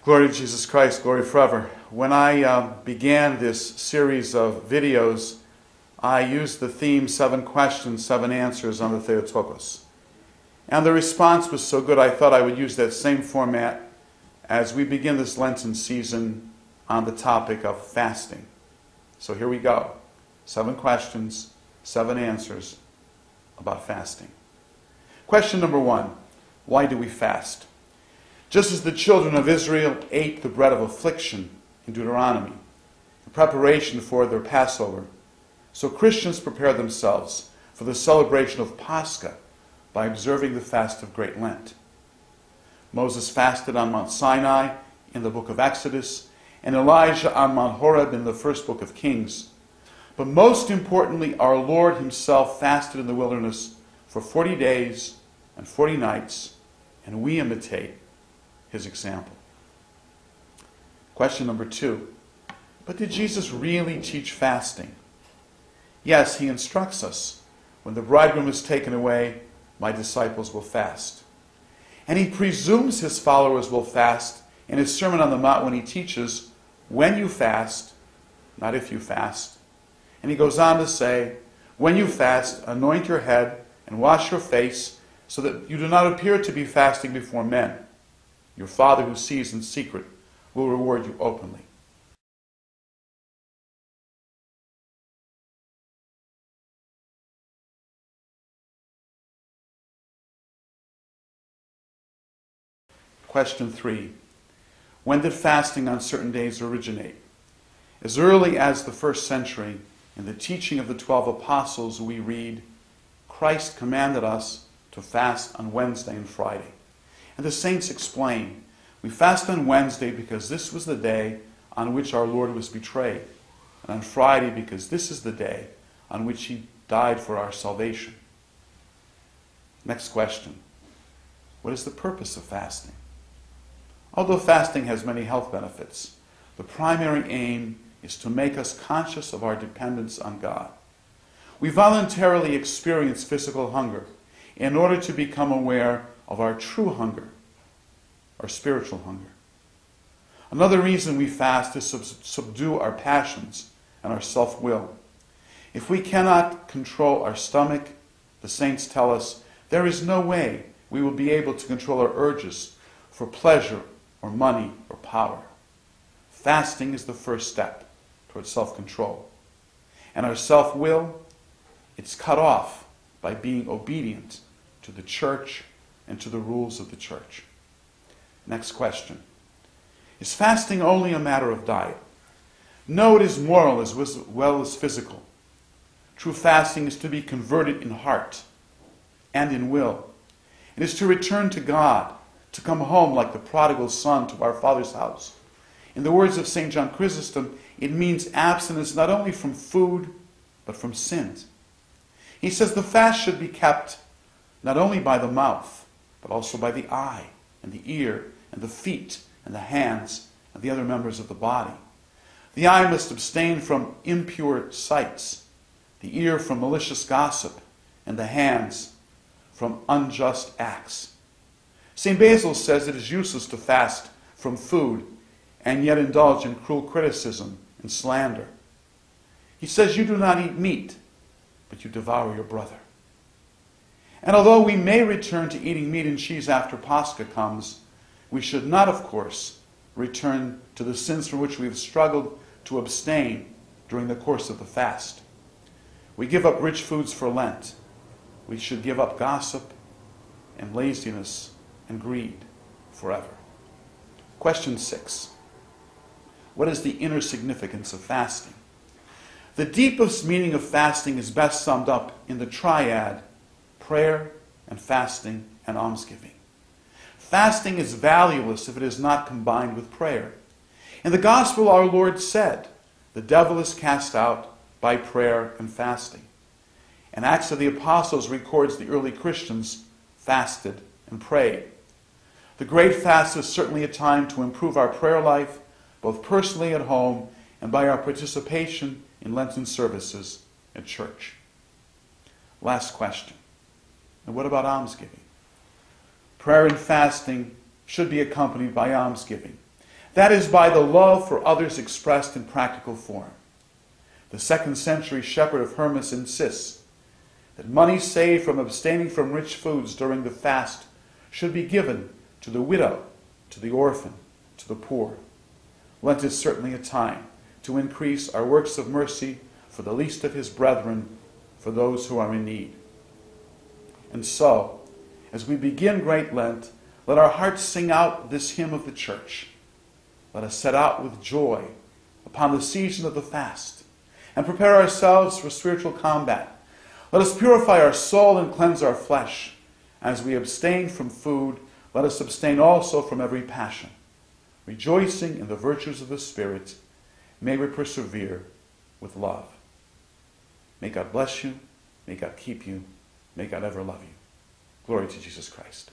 Glory to Jesus Christ, glory forever. When I began this series of videos, I used the theme 7 questions, 7 answers on the Theotokos. And the response was so good I thought I would use that same format as we begin this Lenten season on the topic of fasting. So here we go. 7 questions, 7 answers about fasting. Question number 1, why do we fast? Just as the children of Israel ate the bread of affliction in Deuteronomy, the preparation for their Passover, so Christians prepare themselves for the celebration of Pascha by observing the fast of Great Lent. Moses fasted on Mount Sinai in the book of Exodus, and Elijah on Mount Horeb in the first book of Kings. But most importantly, our Lord himself fasted in the wilderness for 40 days and 40 nights, and we imitate his example. Question number 2. But did Jesus really teach fasting? Yes, he instructs us, when the bridegroom is taken away, my disciples will fast. And he presumes his followers will fast in his Sermon on the Mount when he teaches, when you fast, not if you fast. And he goes on to say, when you fast, anoint your head and wash your face, so that you do not appear to be fasting before men. Your Father who sees in secret will reward you openly. Question 3. When did fasting on certain days originate? As early as the 1st century, in the teaching of the 12 apostles, we read, Christ commanded us to fast on Wednesday and Friday. And the saints explain, we fast on Wednesday because this was the day on which our Lord was betrayed, and on Friday because this is the day on which he died for our salvation. Next question. What is the purpose of fasting? Although fasting has many health benefits, the primary aim is to make us conscious of our dependence on God. We voluntarily experience physical hunger in order to become aware of our true hunger, our spiritual hunger. Another reason we fast is to subdue our passions and our self-will. If we cannot control our stomach, the saints tell us, there is no way we will be able to control our urges for pleasure or money or power. Fasting is the first step towards self-control. And our self-will, it's cut off by being obedient to the church and to the rules of the church. Next question. Is fasting only a matter of diet? No, it is moral as well as physical. True fasting is to be converted in heart and in will. It is to return to God, to come home like the prodigal son to our Father's house. In the words of St. John Chrysostom, it means abstinence not only from food, but from sins. He says the fast should be kept not only by the mouth, but also by the eye, and the ear, and the feet, and the hands, and the other members of the body. The eye must abstain from impure sights, the ear from malicious gossip, and the hands from unjust acts. St. Basil says it is useless to fast from food and yet indulge in cruel criticism and slander. He says you do not eat meat, but you devour your brother. And although we may return to eating meat and cheese after Pascha comes, we should not, of course, return to the sins from which we have struggled to abstain during the course of the fast. We give up rich foods for Lent. We should give up gossip and laziness and greed forever. Question 6. What is the inner significance of fasting? The deepest meaning of fasting is best summed up in the triad, prayer and fasting and almsgiving. Fasting is valueless if it is not combined with prayer. In the Gospel, our Lord said, the devil is cast out by prayer and fasting. And Acts of the Apostles records the early Christians fasted and prayed. The great fast is certainly a time to improve our prayer life, both personally at home and by our participation in Lenten services at church. Last question. And what about almsgiving? Prayer and fasting should be accompanied by almsgiving. That is by the love for others expressed in practical form. The 2nd century shepherd of Hermas insists that money saved from abstaining from rich foods during the fast should be given to the widow, to the orphan, to the poor. Lent is certainly a time to increase our works of mercy for the least of his brethren, for those who are in need. And so, as we begin Great Lent, let our hearts sing out this hymn of the Church. Let us set out with joy upon the season of the fast and prepare ourselves for spiritual combat. Let us purify our soul and cleanse our flesh. As we abstain from food, let us abstain also from every passion. Rejoicing in the virtues of the Spirit, may we persevere with love. May God bless you. May God keep you. May God ever love you. Glory to Jesus Christ.